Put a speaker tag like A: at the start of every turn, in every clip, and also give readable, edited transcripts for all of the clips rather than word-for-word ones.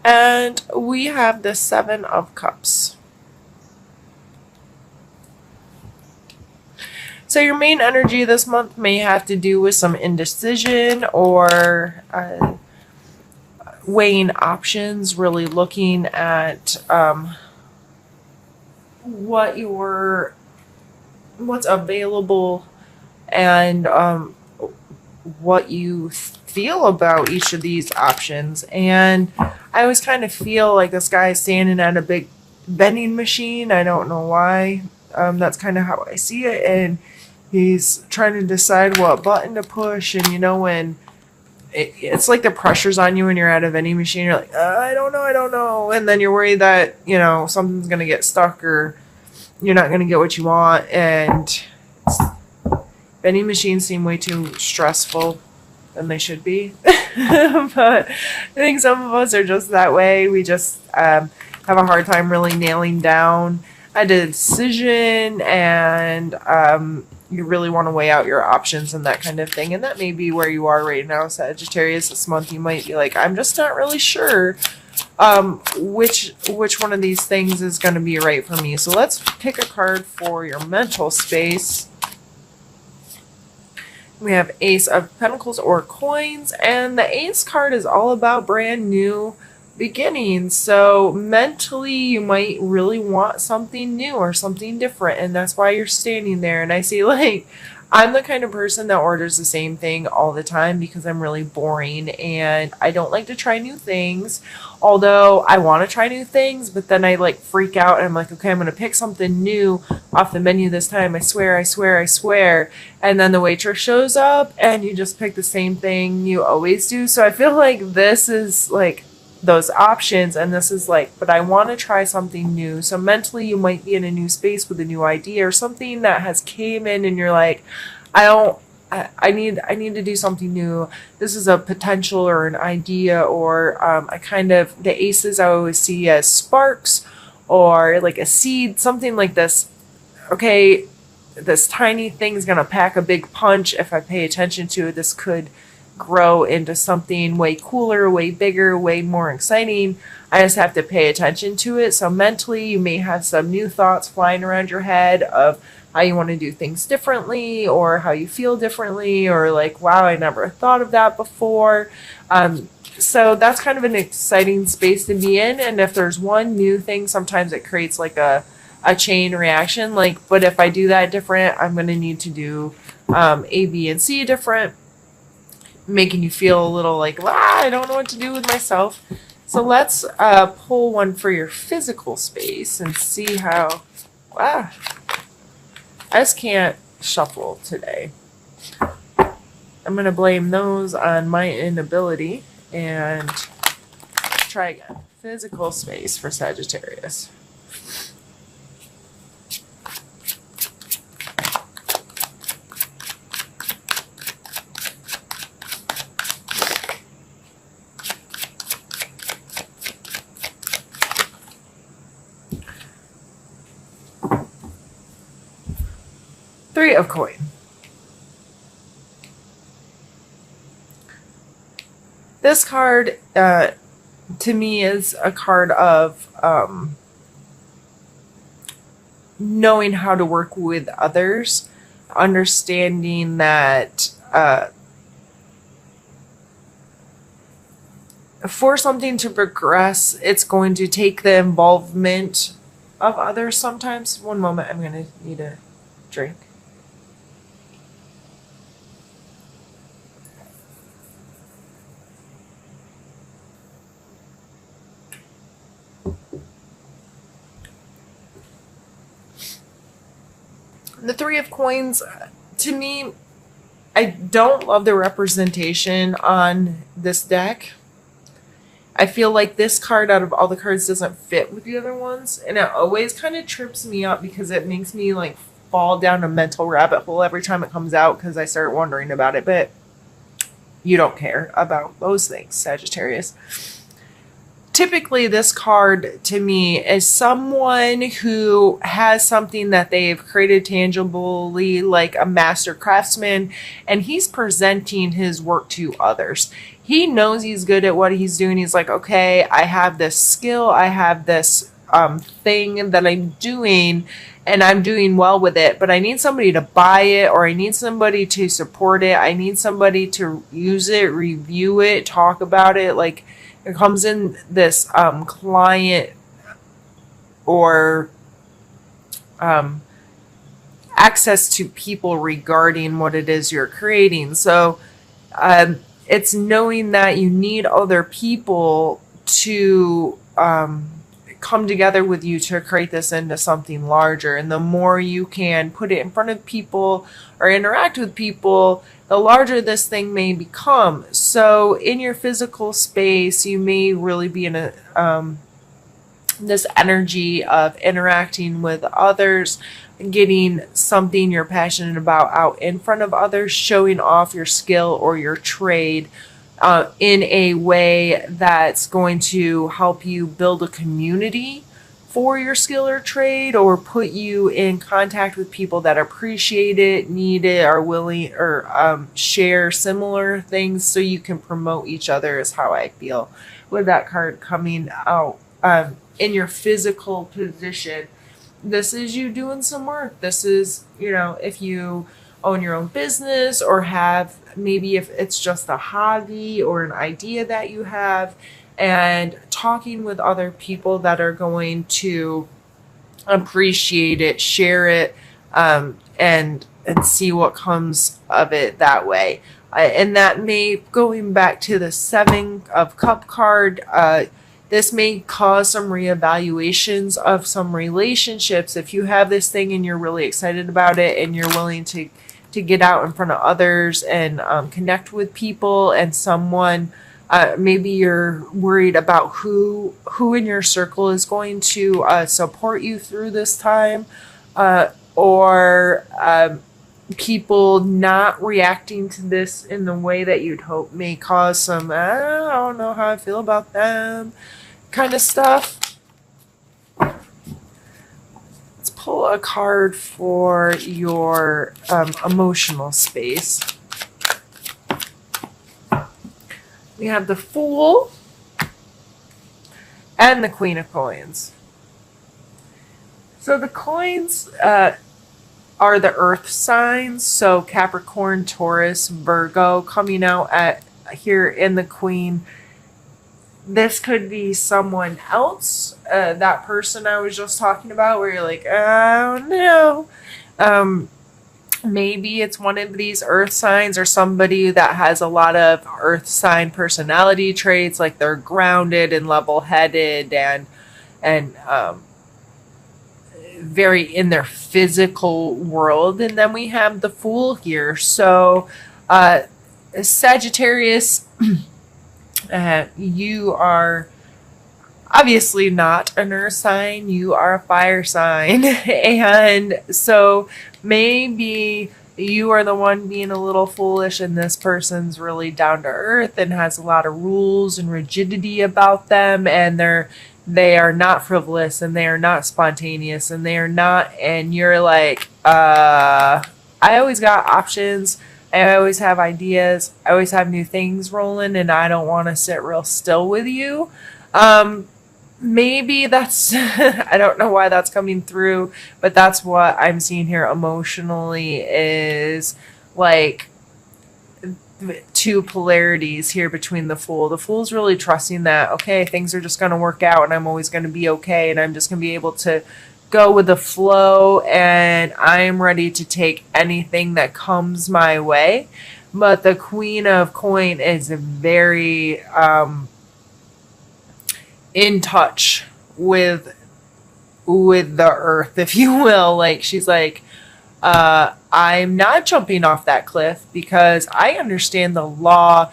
A: And we have the Seven of Cups. So your main energy this month may have to do with some indecision or weighing options, really looking at what's available and what you feel about each of these options. And I always kind of feel like this guy is standing at a big vending machine. I don't know why. That's kind of how I see it. And he's trying to decide what button to push. And when it's like the pressure's on you when you're at a vending machine. You're like, I don't know. And then you're worried that, something's going to get stuck or you're not going to get what you want. And vending machines seem way too stressful than they should be. But I think some of us are just that way. We just have a hard time really nailing down a decision, and you really want to weigh out your options and that kind of thing. And that may be where you are right now, Sagittarius. This month you might be like, I'm just not really sure which one of these things is going to be right for me. So let's pick a card for your mental space. We have Ace of Pentacles or Coins, and the Ace card is all about brand new beginnings. So mentally you might really want something new or something different, and that's why you're standing there. And I see, I'm the kind of person that orders the same thing all the time because I'm really boring and I don't like to try new things. Although I want to try new things, but then I freak out and I'm like, okay, I'm going to pick something new off the menu this time. I swear. And then the waitress shows up and you just pick the same thing you always do. So I feel like this is those options, and this is but I want to try something new. So mentally you might be in a new space with a new idea or something that has came in and you're like, I need to do something new. This is a potential or an idea, or the aces I always see as sparks or like a seed, something like this. Okay, this tiny thing's gonna pack a big punch. If I pay attention to it, this could grow into something way cooler, way bigger, way more exciting. I just have to pay attention to it. So mentally you may have some new thoughts flying around your head of how you want to do things differently, or how you feel differently, or wow, I never thought of that before. So that's kind of an exciting space to be in. And if there's one new thing, sometimes it creates a chain reaction. But if I do that different, I'm going to need to do A, B, and C different, making you feel a little I don't know what to do with myself. So let's pull one for your physical space and see how. Wow, I just can't shuffle today. I'm going to blame those on my inability and try again. Physical space for Sagittarius. Three of Coin. This card, to me, is a card of knowing how to work with others, understanding that for something to progress, it's going to take the involvement of others sometimes. One moment, I'm going to need a drink. The Three of Coins, to me, I don't love the representation on this deck. I feel like this card out of all the cards doesn't fit with the other ones. And it always kind of trips me up because it makes me fall down a mental rabbit hole every time it comes out because I start wondering about it. But you don't care about those things, Sagittarius. typically this card to me is someone who has something that they've created tangibly, like a master craftsman, and he's presenting his work to others. He knows he's good at what he's doing. He's like, okay, I have this skill, I have this thing that I'm doing, and I'm doing well with it, but I need somebody to buy it, or I need somebody to support it. I need somebody to use it, review it, talk about it. Like, it comes in this client or access to people regarding what it is you're creating. So it's knowing that you need other people to come together with you to create this into something larger. And the more you can put it in front of people or interact with people, the larger this thing may become. So in your physical space, you may really be in a this energy of interacting with others, getting something you're passionate about out in front of others, showing off your skill or your trade in a way that's going to help you build a community for your skill or trade, or put you in contact with people that appreciate it, need it, are willing, or share similar things, so you can promote each other, is how I feel with that card coming out. In your physical position, this is you doing some work. This is, if you own your own business, or have, maybe if it's just a hobby or an idea that you have, and talking with other people that are going to appreciate it, share it, and see what comes of it that way. And that may, going back to the 7 of Cup card, this may cause some reevaluations of some relationships. If you have this thing and you're really excited about it, and you're willing to get out in front of others and connect with people, and someone, maybe you're worried about who in your circle is going to support you through this time, or people not reacting to this in the way that you'd hope, may cause some, I don't know how I feel about them kind of stuff. Let's pull a card for your emotional space. We have the Fool and the Queen of Coins. So the coins are the earth signs, so Capricorn, Taurus, Virgo, coming out at here in the Queen. This could be someone else, that person I was just talking about, where you're like, oh no. Maybe it's one of these earth signs, or somebody that has a lot of earth sign personality traits, like they're grounded and level-headed and very in their physical world. And then we have the Fool here. So Sagittarius, you are obviously not an earth sign, you are a fire sign. And so maybe you are the one being a little foolish, and this person's really down to earth and has a lot of rules and rigidity about them, and they are not frivolous, and they are not spontaneous, and they are not, and you're like, I always got options, I always have ideas, I always have new things rolling, and I don't want to sit real still with you. Maybe that's, I don't know why that's coming through, but that's what I'm seeing here emotionally, is like two polarities here between the Fool. The Fool's really trusting that, okay, things are just going to work out, and I'm always going to be okay, and I'm just going to be able to go with the flow, and I'm ready to take anything that comes my way. But the Queen of Coin is very in touch with the earth, if you will. Like, she's like, I'm not jumping off that cliff because I understand the law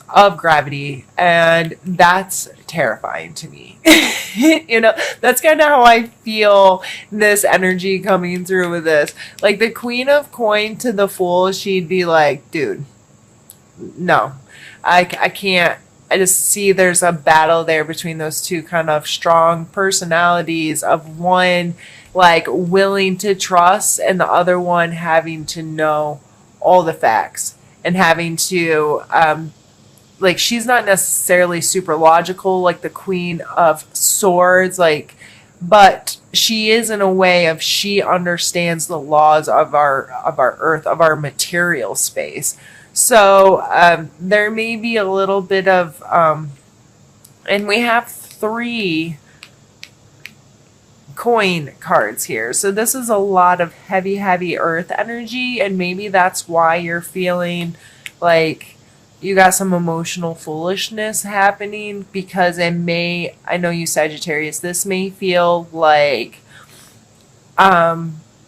A: of gravity, and that's terrifying to me. That's kind of how I feel this energy coming through with this. Like, the Queen of Coin to the Fool, she'd be like, dude, no, I can't I just see there's a battle there between those two kind of strong personalities of one like willing to trust and the other one having to know all the facts and having to like she's not necessarily super logical like the Queen of Swords, like, but she is in a way of she understands the laws of our earth, of our material space. So there may be a little bit of and we have 3 coin cards here. So this is a lot of heavy earth energy, and maybe that's why you're feeling like you got some emotional foolishness happening, because it may, I know you Sagittarius, this may feel like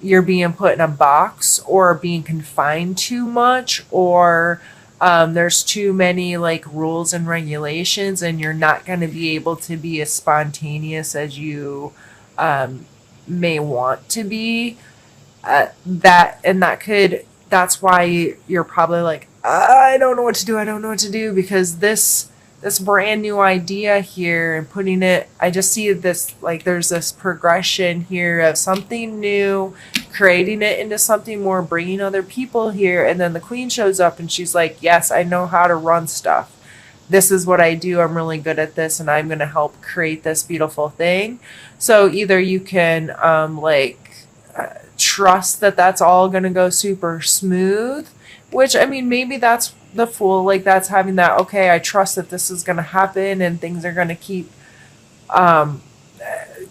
A: you're being put in a box or being confined too much, or there's too many like rules and regulations and you're not going to be able to be as spontaneous as you may want to be. That's why you're probably like, I don't know what to do. I don't know what to do, because this brand new idea here and putting it, I just see this, like there's this progression here of something new, creating it into something more, bringing other people here. And then the Queen shows up and she's like, yes, I know how to run stuff. This is what I do. I'm really good at this, and I'm going to help create this beautiful thing. So either you can trust that that's all going to go super smooth, which, I mean, maybe that's the Fool, like that's having that, okay, I trust that this is going to happen and things are going to keep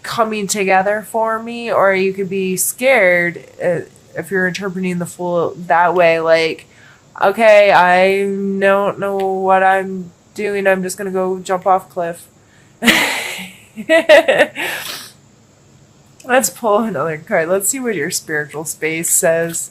A: coming together for me. Or you could be scared if you're interpreting the Fool that way, like, okay, I don't know what I'm doing, I'm just going to go jump off cliff. Let's pull another card. Let's see what your spiritual space says.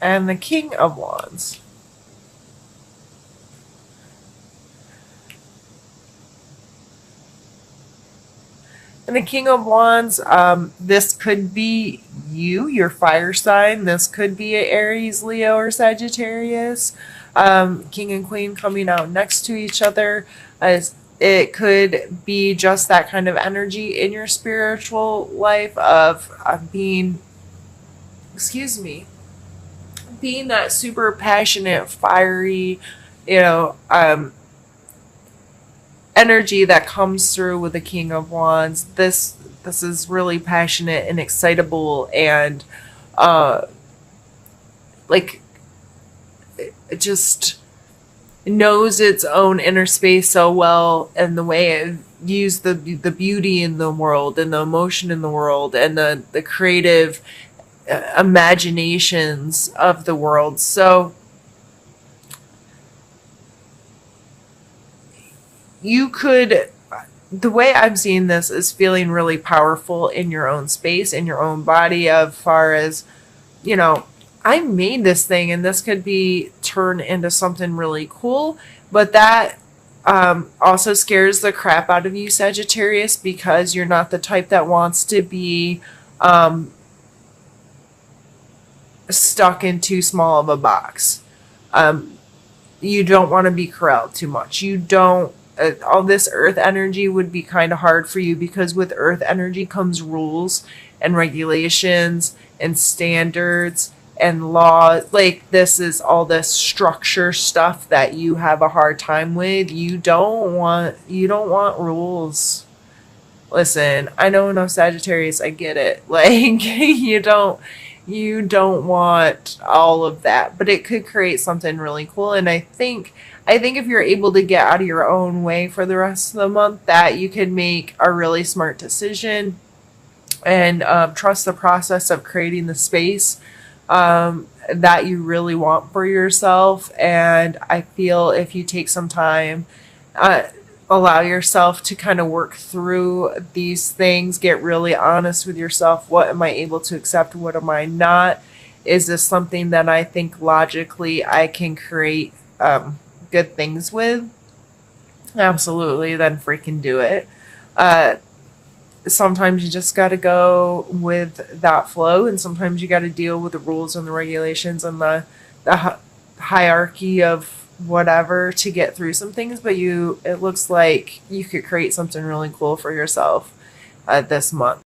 A: And the King of Wands. And the King of Wands, this could be you, your fire sign. This could be an Aries, Leo, or Sagittarius. King and Queen coming out next to each other. It could be just that kind of energy in your spiritual life of being, being that super passionate, fiery, energy that comes through with the King of Wands. This is really passionate and excitable, and like it just knows its own inner space so well, and the way it views the beauty in the world and the emotion in the world and the creative imaginations of the world. So you could, the way I'm seeing this is feeling really powerful in your own space, in your own body, of far as, I made this thing and this could be turned into something really cool. But that also scares the crap out of you, Sagittarius, because you're not the type that wants to be stuck in too small of a box. You don't want to be corralled too much. You don't, all this earth energy would be kind of hard for you, because with earth energy comes rules and regulations and standards and law. Like, this is all this structure stuff that you have a hard time with. You don't want rules. Listen, I know, no, Sagittarius, I get it. Like, you don't want all of that, but it could create something really cool. And I think if you're able to get out of your own way for the rest of the month, that you can make a really smart decision and trust the process of creating the space that you really want for yourself. And I feel if you take some time, allow yourself to kind of work through these things, get really honest with yourself. What am I able to accept? What am I not? Is this something that I think logically I can create good things with? Absolutely, then freaking do it. Uh, Sometimes you just got to go with that flow, and sometimes you got to deal with the rules and the regulations and the hierarchy of whatever to get through some things. But it looks like you could create something really cool for yourself this month.